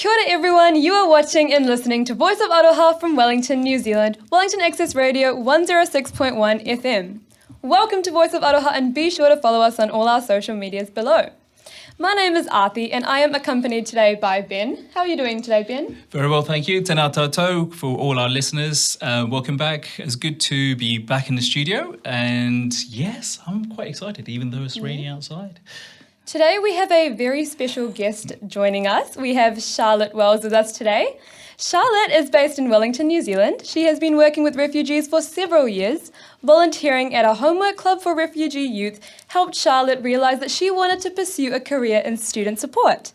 Kia ora everyone, you are watching and listening to Voice of Aroha from Wellington, New Zealand, Wellington Access Radio 106.1 FM. Welcome to Voice of Aroha and be sure to follow us on all our social medias below. My name is Aarti and I am accompanied today by Ben. How are you doing today, Ben? Very well, thank you. Tēnā tātou for all our listeners. Welcome back. It's good to be back in the studio. And yes, I'm quite excited, even though it's raining outside. Today we have a very special guest joining us. We have Charlotte Wells with us today. Charlotte is based in Wellington, New Zealand. She has been working with refugees for several years. Volunteering at a homework club for refugee youth helped Charlotte realise that she wanted to pursue a career in student support.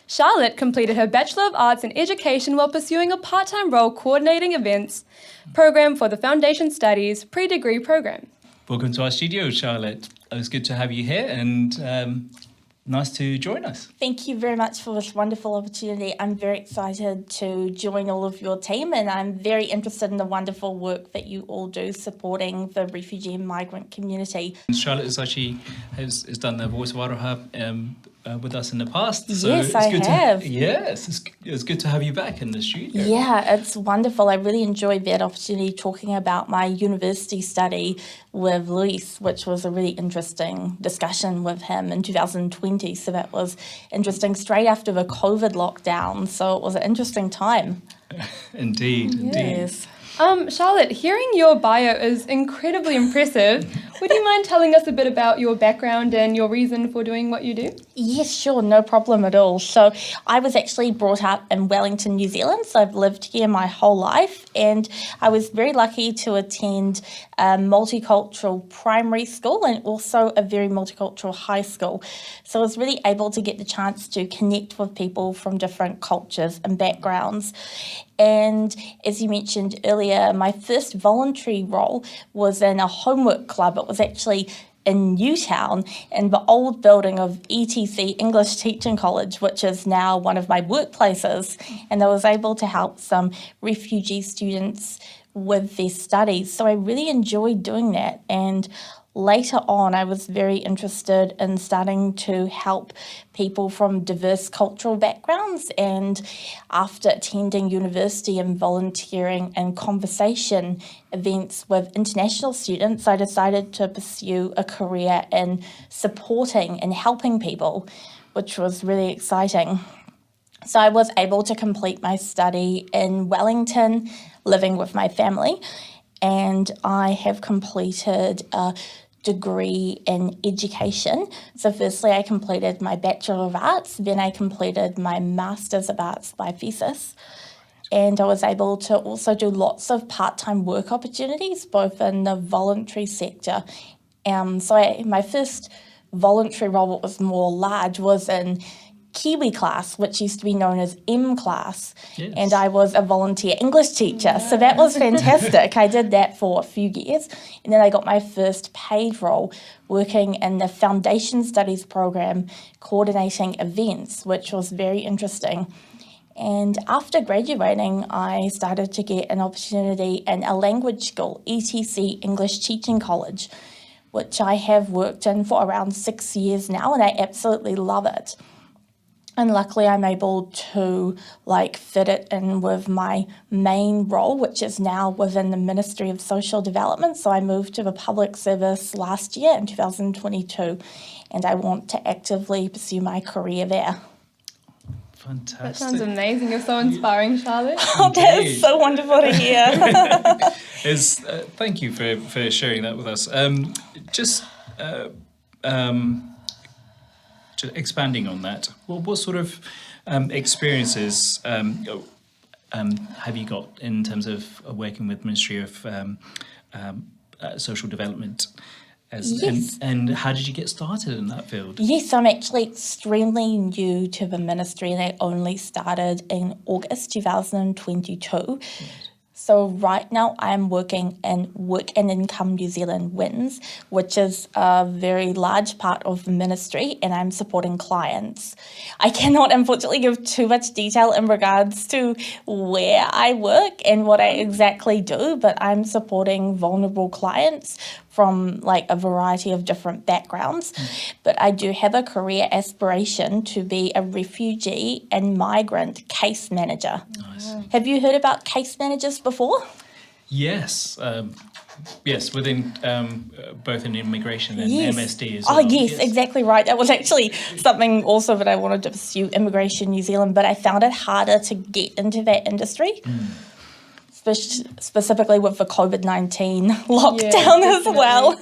Charlotte completed her Bachelor of Arts in Education while pursuing a part-time role coordinating events program for the Foundation Studies pre-degree program. Welcome to our studio, Charlotte. It was good to have you here and nice to join us. Thank you very much for this wonderful opportunity. I'm very excited to join all of your team, and I'm very interested in the wonderful work that you all do supporting the refugee and migrant community. Charlotte has done the Voice of Aroha with us in the past. So Yes, it's I good have. It's good to have you back in the studio. Yeah, it's wonderful. I really enjoyed that opportunity talking about my university study with Luis, which was a really interesting discussion with him in 2020. So that was interesting straight after the COVID lockdown. So it was an interesting time. Indeed. Yes. Charlotte, hearing your bio is incredibly impressive. Would you mind telling us a bit about your background and your reason for doing what you do? Yes, sure, no problem at all. So I was actually brought up in Wellington, New Zealand, so I've lived here my whole life, and I was very lucky to attend a multicultural primary school and also a very multicultural high school. So I was really able to get the chance to connect with people from different cultures and backgrounds. And as you mentioned earlier, my first voluntary role was in a homework club. It was actually in Newtown in the old building of ETC, English Teaching College, which is now one of my workplaces. And I was able to help some refugee students with their studies. So I really enjoyed doing that. And later on, I was very interested in starting to help people from diverse cultural backgrounds. And after attending university and volunteering and conversation events with international students, I decided to pursue a career in supporting and helping people, which was really exciting. So I was able to complete my study in Wellington, living with my family, and I have completed a degree in education. So firstly, I completed my Bachelor of Arts, then I completed my Masters of Arts by thesis, and I was able to also do lots of part-time work opportunities, both in the voluntary sector. My first voluntary role that was more large was in Kiwi class, which used to be known as M class, yes. And I was a volunteer English teacher, so that was fantastic. I did that for a few years, and then I got my first paid role working in the Foundation Studies program, coordinating events, which was very interesting. And after graduating, I started to get an opportunity in a language school, ETC, English Teaching College, which I have worked in for around 6 years now, and I absolutely love it. And luckily I'm able to fit it in with my main role, which is now within the Ministry of Social Development. So I moved to the public service last year in 2022, and I want to actively pursue my career there. Fantastic. That sounds amazing. You're so inspiring, Charlotte. Oh, that is so wonderful to hear. Thank you for sharing that with us. Expanding on that, what sort of experiences have you got in terms of working with Ministry of Social Development? Yes. And how did you get started in that field? Yes, I'm actually extremely new to the ministry, and I only started in August 2022. Yes. So right now I'm working in Work and Income New Zealand WINS, which is a very large part of the ministry, and I'm supporting clients. I cannot unfortunately give too much detail in regards to where I work and what I exactly do, but I'm supporting vulnerable clients from like a variety of different backgrounds, but I do have a career aspiration to be a refugee and migrant case manager. Nice. Have you heard about case managers before? Yes. Yes, within both in immigration and Yes. MSD as Oh, well. yes, exactly right. That was actually something also that I wanted to pursue, Immigration New Zealand, but I found it harder to get into that industry, specifically with the COVID-19 lockdown as well.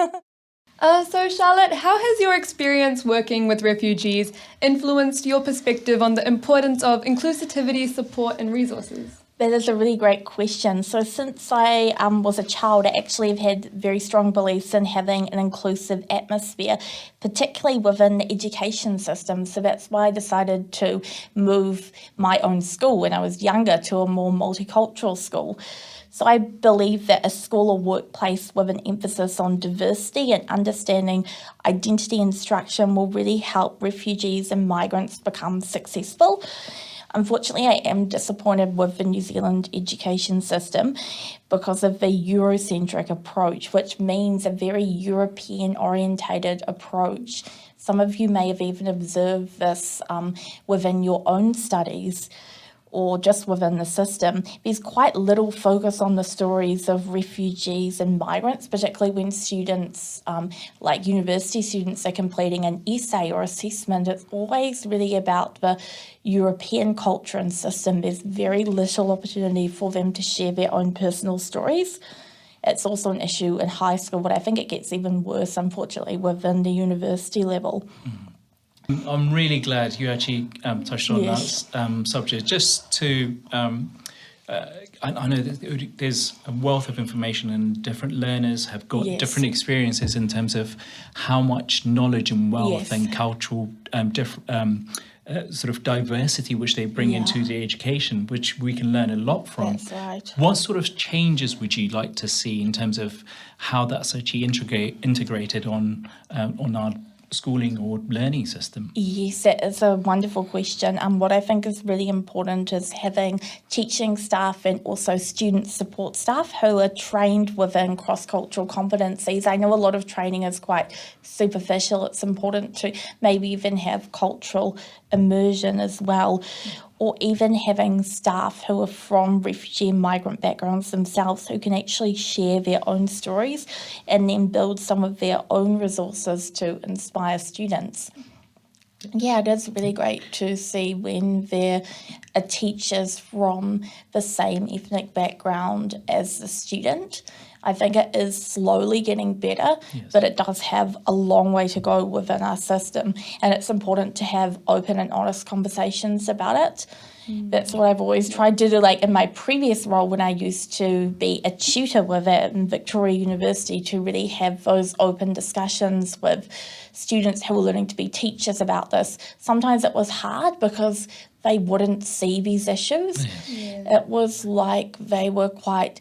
So Charlotte, how has your experience working with refugees influenced your perspective on the importance of inclusivity, support and resources? That is a really great question. So since I was a child, I actually have had very strong beliefs in having an inclusive atmosphere, particularly within the education system. So that's why I decided to move my own school when I was younger to a more multicultural school. So I believe that a school or workplace with an emphasis on diversity and understanding identity instruction will really help refugees and migrants become successful. Unfortunately, I am disappointed with the New Zealand education system because of the Eurocentric approach, which means a very European-orientated approach. Some of you may have even observed this within your own studies or just within the system. There's quite little focus on the stories of refugees and migrants, particularly when students, like university students, are completing an essay or assessment. It's always really about the European culture and system. There's very little opportunity for them to share their own personal stories. It's also an issue in high school, but I think it gets even worse, unfortunately, within the university level. I'm really glad you actually touched on Yes. that subject. Just to, I know that there's a wealth of information and different learners have got Yes. different experiences in terms of how much knowledge and wealth Yes. and cultural sort of diversity which they bring into the education, which we can learn a lot from. That's right. What sort of changes would you like to see in terms of how that's actually integrated on our schooling or learning system? Yes, that is a wonderful question. What I think is really important is having teaching staff and also student support staff who are trained within cross-cultural competencies. I know a lot of training is quite superficial. It's important to maybe even have cultural immersion as well, or even having staff who are from refugee and migrant backgrounds themselves who can actually share their own stories and then build some of their own resources to inspire students. Yeah, it is really great to see when there are teachers from the same ethnic background as the student. I think it is slowly getting better, but it does have a long way to go within our system, and it's important to have open and honest conversations about it. That's what I've always tried to do, like in my previous role when I used to be a tutor with it in Victoria University, to really have those open discussions with students who were learning to be teachers about this. Sometimes it was hard because they wouldn't see these issues. It was like they were quite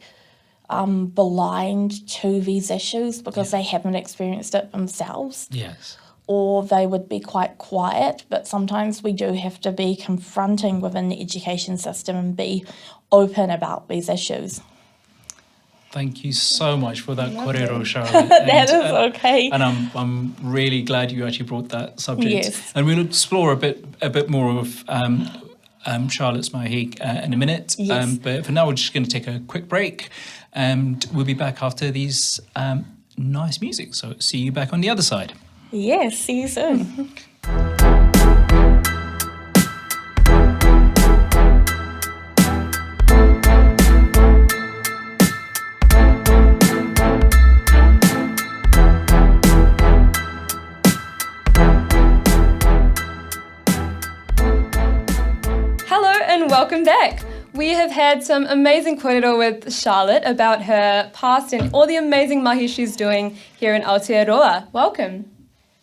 blind to these issues because they haven't experienced it themselves. Yes. Or they would be quite quiet, but sometimes we do have to be confronting within the education system and be open about these issues. Thank you so much for that korero, Charlotte. That is okay. And I'm really glad you actually brought that subject. Yes. And we'll explore a bit more of Charlotte's mahi in a minute. Yes. But for now, we're just going to take a quick break, and we'll be back after these nice music. So see you back on the other side. Yes, see you soon. Hello and welcome back. We have had some amazing korero with Charlotte about her past and all the amazing mahi she's doing here in Aotearoa. Welcome.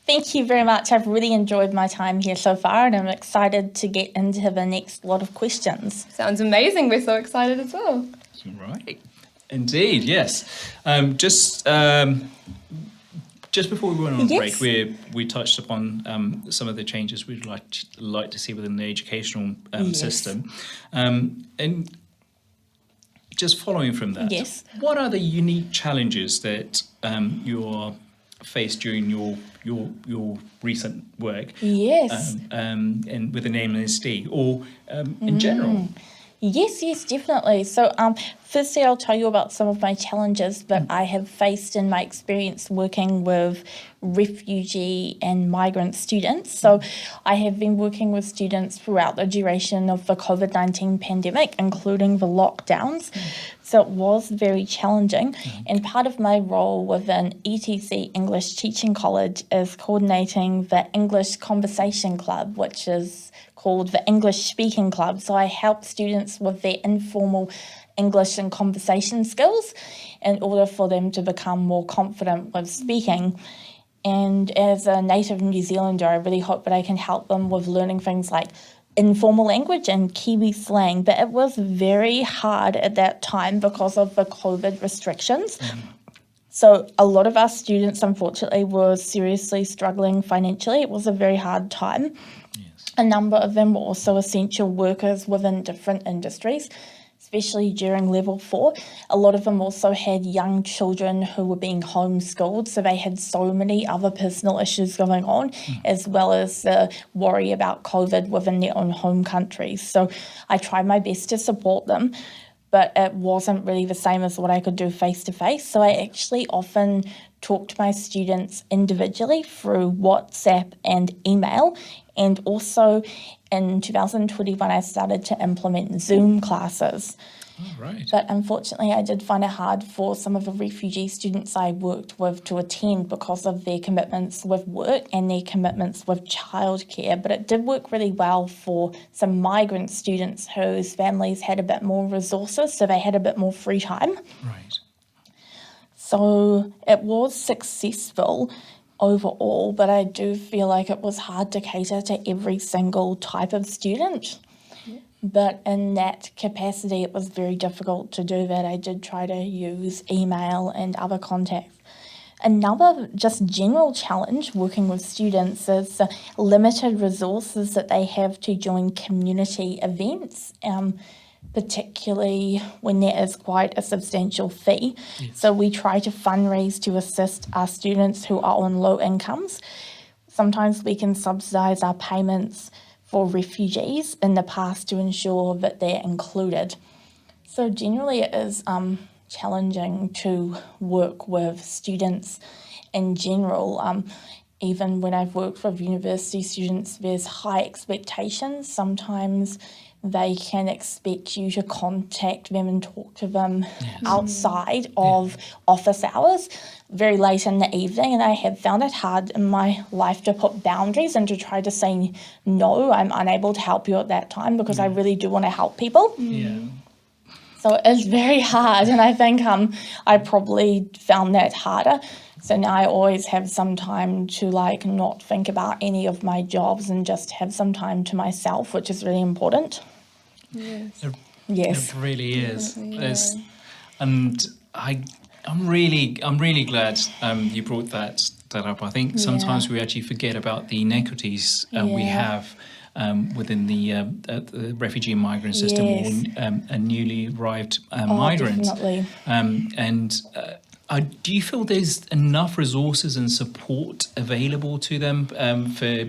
Thank you very much. I've really enjoyed my time here so far, and I'm excited to get into the next lot of questions. Sounds amazing. We're so excited as well. Right. Indeed, yes. Just before we went on Yes. break, we touched upon some of the changes we'd like to see within the educational Yes. system. And just following from that, Yes. what are the unique challenges that you're faced during your recent work? Yes. And with an AMSD or in general? Yes, definitely. So, firstly, I'll tell you about some of my challenges that I have faced in my experience working with refugee and migrant students. So, I have been working with students throughout the duration of the COVID-19 pandemic, including the lockdowns. So, it was very challenging. And part of my role within ETC English Teaching College is coordinating the English Conversation Club, which is called the English Speaking Club. So I help students with their informal English and conversation skills in order for them to become more confident with speaking. And as a native New Zealander, I really hope that I can help them with learning things like informal language and Kiwi slang. But it was very hard at that time because of the COVID restrictions. So a lot of our students, unfortunately, were seriously struggling financially. It was a very hard time. A number of them were also essential workers within different industries, especially during level 4. A lot of them also had young children who were being homeschooled, so they had so many other personal issues going on, as well as the worry about COVID within their own home countries. So I tried my best to support them, but it wasn't really the same as what I could do face-to-face. So I actually often talk to my students individually through WhatsApp and email. And also in 2021, I started to implement Zoom classes. Oh, right. But unfortunately, I did find it hard for some of the refugee students I worked with to attend because of their commitments with work and their commitments with childcare. But it did work really well for some migrant students whose families had a bit more resources, so they had a bit more free time. Right. So it was successful overall, but I do feel like it was hard to cater to every single type of student. But in that capacity, it was very difficult to do that. I did try to use email and other contacts. Another just general challenge working with students is limited resources that they have to join community events, particularly when there is quite a substantial fee. Yes. So we try to fundraise to assist our students who are on low incomes. Sometimes we can subsidise our payments for refugees in the past to ensure that they're included. So generally it is challenging to work with students in general. Even when I've worked with university students, there's high expectations. Sometimes they can expect you to contact them and talk to them outside of office hours very late in the evening, and I have found it hard in my life to put boundaries and to try to say no, I'm unable to help you at that time because I really do want to help people. Yeah. So it's very hard, and I think I probably found that harder. So now I always have some time to not think about any of my jobs and just have some time to myself, which is really important. Yes. Yes. It really is. Definitely, There's, and I'm really glad you brought that up. I think sometimes we actually forget about the inequities we have within the refugee and migrant system or a newly arrived migrant. Definitely. Do you feel there's enough resources and support available to them for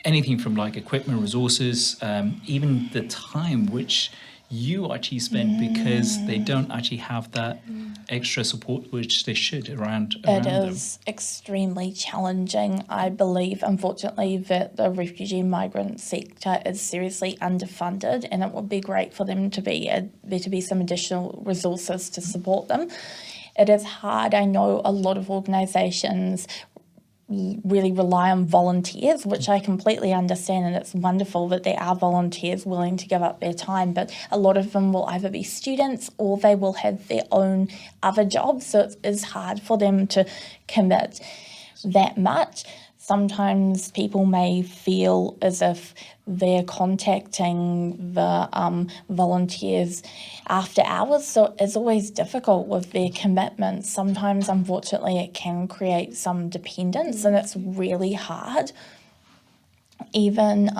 anything from equipment, resources, even the time which you actually spend because they don't actually have that extra support which they should around It them? is extremely challenging. I believe, unfortunately, that the refugee and migrant sector is seriously underfunded, and it would be great for them to be there to be some additional resources to support them. It is hard. I know a lot of organisations really rely on volunteers, which I completely understand, and it's wonderful that there are volunteers willing to give up their time, but a lot of them will either be students or they will have their own other jobs, so it is hard for them to commit that much. Sometimes people may feel as if they're contacting the volunteers after hours, so it's always difficult with their commitments. Sometimes, unfortunately, it can create some dependence, and it's really hard. Even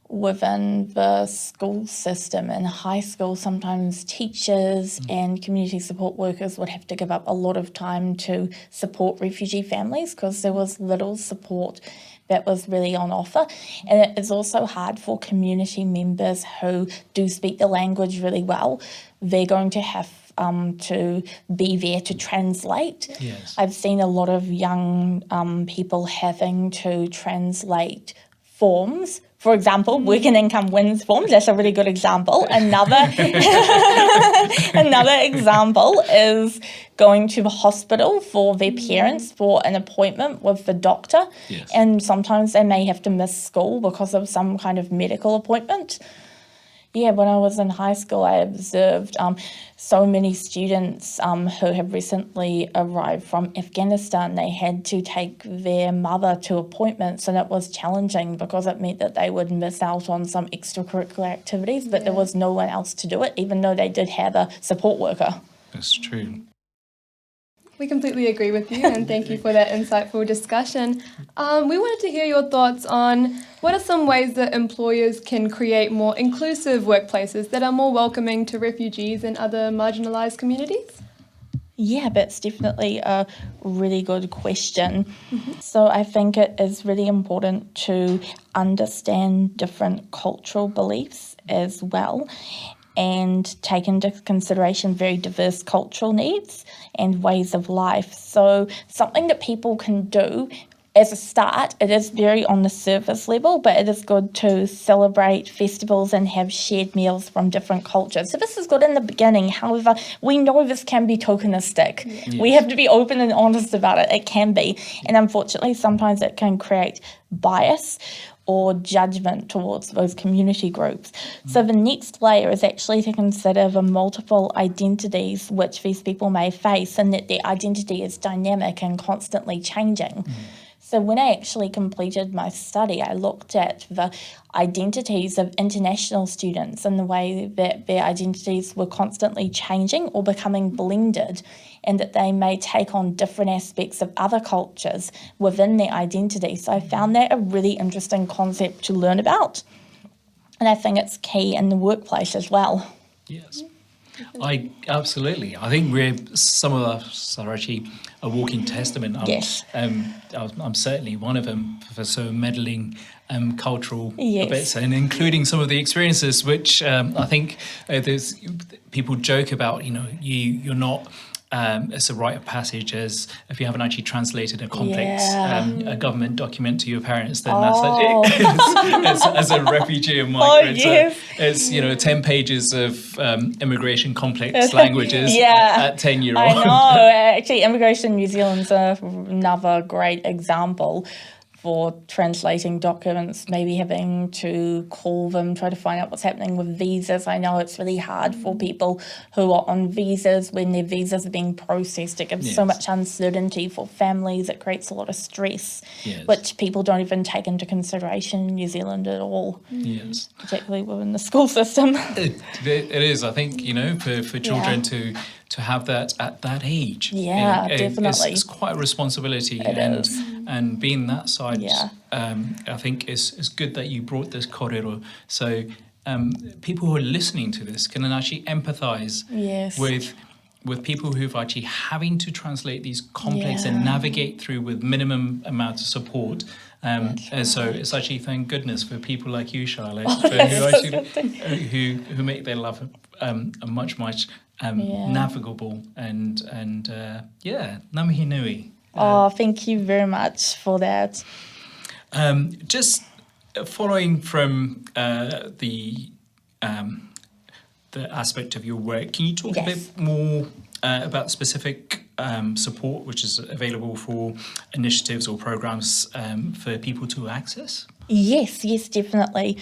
within the school system. In high school, sometimes teachers and community support workers would have to give up a lot of time to support refugee families because there was little support that was really on offer. And it is also hard for community members who do speak the language really well. They're going to have to be there to translate. Yes. I've seen a lot of young people having to translate forms. For example, working income wins forms. That's a really good example. Another example is going to the hospital for their parents for an appointment with the doctor. Yes. And sometimes they may have to miss school because of some kind of medical appointment. Yeah, when I was in high school, I observed so many students who have recently arrived from Afghanistan. They had to take their mother to appointments, and it was challenging because it meant that they would miss out on some extracurricular activities, but there was no one else to do it, even though they did have a support worker. That's true. We completely agree with you, and thank you for that insightful discussion. We wanted to hear your thoughts on what are some ways that employers can create more inclusive workplaces that are more welcoming to refugees and other marginalised communities? Yeah, that's definitely a really good question. So I think it is really important to understand different cultural beliefs as well and take into consideration very diverse cultural needs and ways of life. So something that people can do as a start, it is very on the surface level, but it is good to celebrate festivals and have shared meals from different cultures. So this is good in the beginning. However, we know this can be tokenistic. Yes. We have to be open and honest about it. It can be. And unfortunately, sometimes it can create bias or judgment towards those community groups. So the next layer is actually to consider the multiple identities which these people may face, and that their identity is dynamic and constantly changing. So when I actually completed my study, I looked at the identities of international students and the way that their identities were constantly changing or becoming blended, and that they may take on different aspects of other cultures within their identity. So I found that a really interesting concept to learn about. And I think it's key in the workplace as well. Yes. Absolutely. I think some of us are actually a walking testament. Yes. I'm certainly one of them for so meddling cultural Yes. bits, and including some of the experiences which I think there's people joke about. You're not. It's a rite of passage as if you haven't actually translated a complex a government document to your parents, then that's it. As a refugee and migrant. Yes. It's 10 pages of immigration complex languages at 10-year-old. I know. Actually, Immigration New Zealand's another great example for translating documents, maybe having to call them, try to find out what's happening with visas. I know it's really hard for people who are on visas when their visas are being processed. It gives so much uncertainty for families. It creates a lot of stress, which people don't even take into consideration in New Zealand at all. Yes. Particularly within the school system. It is. I think, for children to have that at that age. Yeah, definitely. It's quite a responsibility. It is. And being that side, I think it's good that you brought this kōrero. So people who are listening to this can actually empathise with people who've actually having to translate these complex and navigate through with minimum amount of support. And so it's actually thank goodness for people like you, Charlotte, who make their life a much navigable and ngā nui. Thank you very much for that. Just following from the aspect of your work, can you talk a bit more about specific support which is available for initiatives or programs for people to access? Yes, definitely.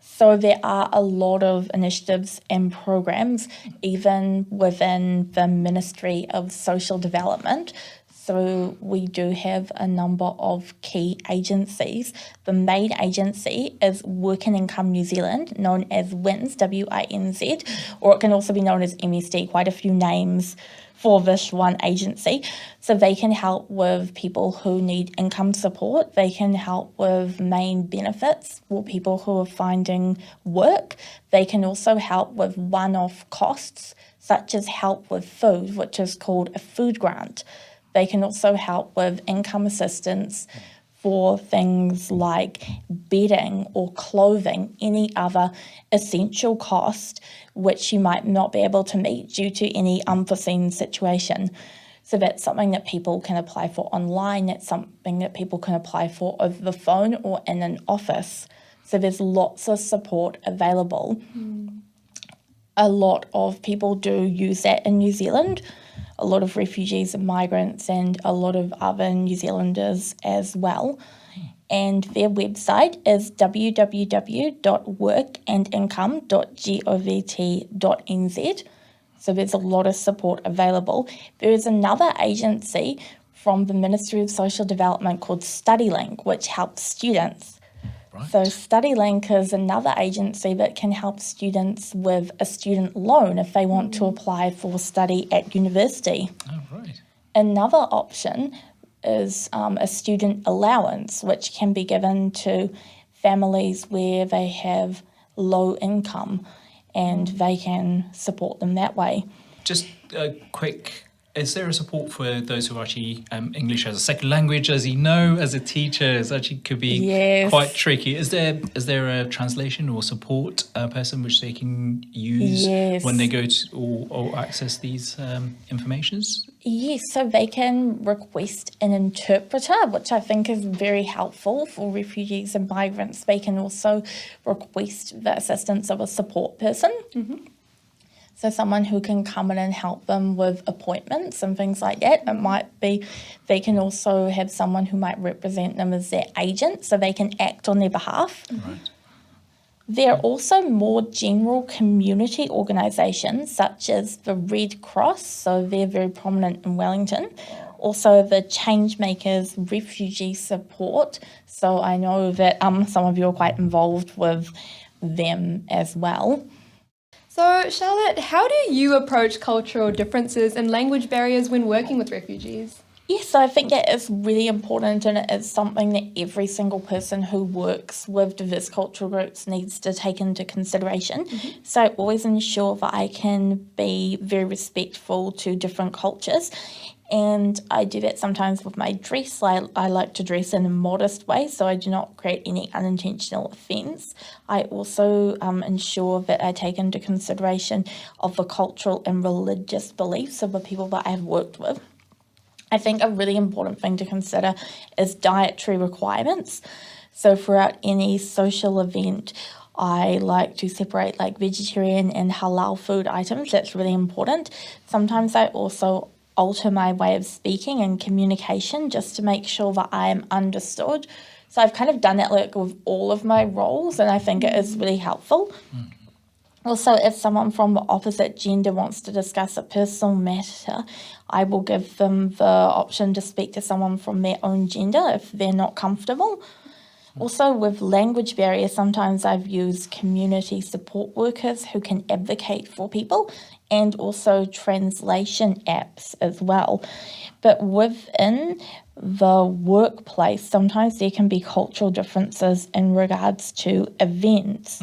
So there are a lot of initiatives and programs, even within the Ministry of Social Development. So we do have a number of key agencies. The main agency is Working Income New Zealand, known as WINZ, W-I-N-Z, or it can also be known as MSD, quite a few names for this one agency. So they can help with people who need income support. They can help with main benefits for people who are finding work. They can also help with one-off costs, such as help with food, which is called a food grant. They can also help with income assistance for things like bedding or clothing, any other essential cost which you might not be able to meet due to any unforeseen situation. So that's something that people can apply for online. That's something that people can apply for over the phone or in an office. So there's lots of support available. A lot of people do use that in New Zealand. A lot of refugees and migrants and a lot of other New Zealanders as well. And their website is www.workandincome.govt.nz. So there's a lot of support available. There is another agency from the Ministry of Social Development called StudyLink, which helps students. Right. So StudyLink is another agency that can help students with a student loan if they want to apply for study at university. Oh, right. Another option is a student allowance, which can be given to families where they have low income and they can support them that way. Just a quick, is there a support for those who are actually English as a second language? As you know, as a teacher, it actually could be Yes. quite tricky. Is there a translation or support person which they can use Yes. when they go to or access these informations? Yes, so they can request an interpreter, which I think is very helpful for refugees and migrants. They can also request the assistance of a support person. So someone who can come in and help them with appointments and things like that. It might be, they can also have someone who might represent them as their agent, so they can act on their behalf. Right. There are also more general community organisations such as the Red Cross, so they're very prominent in Wellington. Also the Changemakers Refugee Support, so I know that some of you are quite involved with them as well. So, Charlotte, how do you approach cultural differences and language barriers when working with refugees? Yes, so I think that is really important and it is something that every single person who works with diverse cultural groups needs to take into consideration. So I always ensure that I can be very respectful to different cultures. And I do that sometimes with my dress. I like to dress in a modest way, so I do not create any unintentional offence. I also ensure that I take into consideration of the cultural and religious beliefs of the people that I have worked with. I think a really important thing to consider is dietary requirements. So throughout any social event, I like to separate like vegetarian and halal food items. That's really important. Sometimes I also alter my way of speaking and communication just to make sure that I am understood. So I've kind of done that like with all of my roles, and I think it is really helpful. Also, if someone from the opposite gender wants to discuss a personal matter, I will give them the option to speak to someone from their own gender if they're not comfortable. Also, with language barriers, sometimes I've used community support workers who can advocate for people and also translation apps as well. But within the workplace, sometimes there can be cultural differences in regards to events,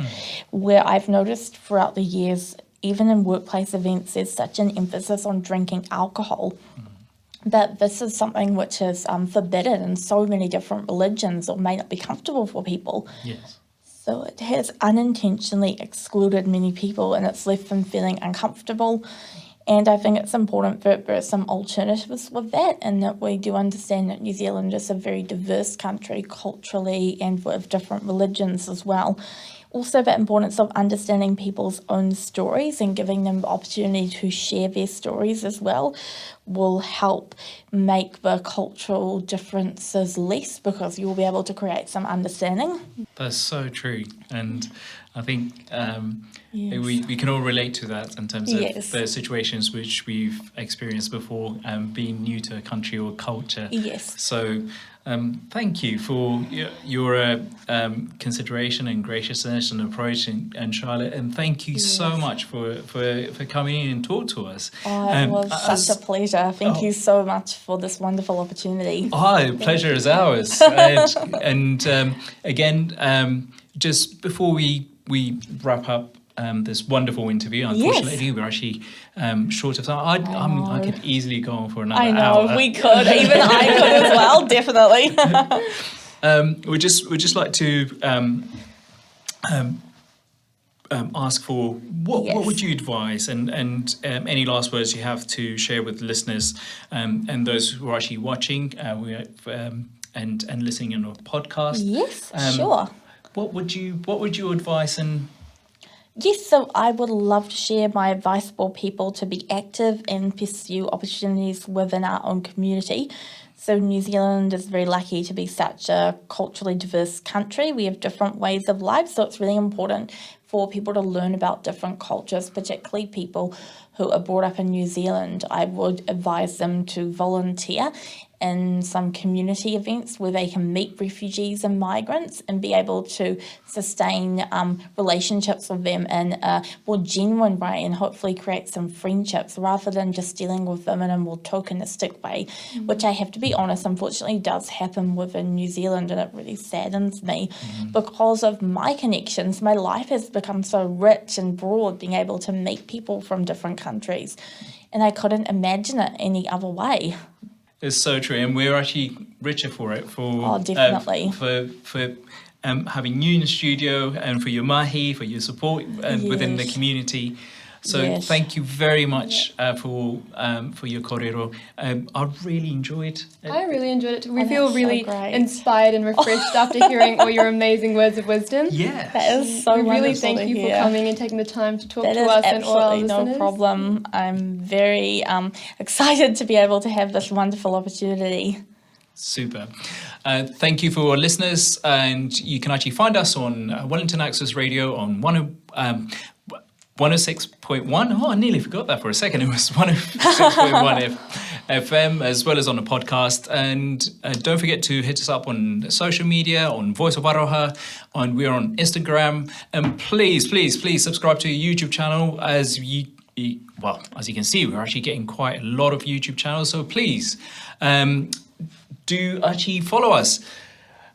where I've noticed throughout the years, even in workplace events, there's such an emphasis on drinking alcohol. That this is something which is forbidden in so many different religions or may not be comfortable for people. Yes. So it has unintentionally excluded many people and it's left them feeling uncomfortable. And I think it's important that there are some alternatives with that, and that we do understand that New Zealand is a very diverse country culturally and with different religions as well. Also, the importance of understanding people's own stories and giving them the opportunity to share their stories as well will help make the cultural differences less, because you'll be able to create some understanding. That's so true. And I think Yes. we can all relate to that in terms of Yes. the situations which we've experienced before, being new to a country or culture. Yes. So thank you for your consideration and graciousness and approach, and Charlotte, and thank you so Yes. much for coming in and talk to us. Oh, it was such a pleasure. Thank you so much for this wonderful opportunity. The pleasure is ours. And again, just before we wrap up this wonderful interview, unfortunately, we're actually short of time. I could easily go on for another hour. I know, we could. Even I could as well, definitely. We'd just like to ask for what would you advise, and any last words you have to share with listeners and those who are actually watching and listening on our podcast. Yes, sure. What would you advise? And Yes, so I would love to share my advice for people to be active and pursue opportunities within our own community. So New Zealand is very lucky to be such a culturally diverse country. We have different ways of life, so it's really important for people to learn about different cultures, particularly people who are brought up in New Zealand. I would advise them to volunteer in some community events where they can meet refugees and migrants and be able to sustain relationships with them in a more genuine way, and hopefully create some friendships rather than just dealing with them in a more tokenistic way, which I have to be honest, unfortunately does happen within New Zealand, and it really saddens me. Because of my connections, my life has become so rich and broad, being able to meet people from different countries, and I couldn't imagine it any other way. it's so true, and we're actually richer for it. Definitely. For having you in the studio, and for your mahi, for your support within the community. So thank you very much for your kōrero. I really enjoyed it. I really enjoyed it too. We feel really great. inspired and refreshed after hearing all your amazing words of wisdom. Yeah. That is so We really wonderful thank to you hear. for coming and taking the time to talk That to is us and all our absolutely listeners. no problem. I'm very excited to be able to have this wonderful opportunity. Super. Thank you for our listeners, and you can actually find us on Wellington Access Radio on 106.1. Oh, I nearly forgot that for a second. It was 106.1 FM, as well as on the podcast. And don't forget to hit us up on social media, on Voice of Aroha, and we're on Instagram. And please subscribe to our YouTube channel. As you can see, we're actually getting quite a lot of YouTube channels. So please do actually follow us.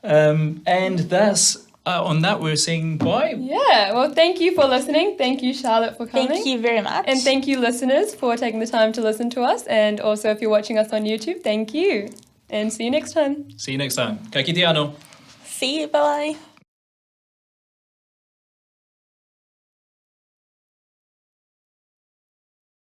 And that's on that, we're saying bye. Yeah, well, thank you for listening. Thank you, Charlotte, for coming. Thank you very much. And thank you, listeners, for taking the time to listen to us. And also, if you're watching us on YouTube, thank you. And see you next time. See you next time. Ka kite anō. See you, bye.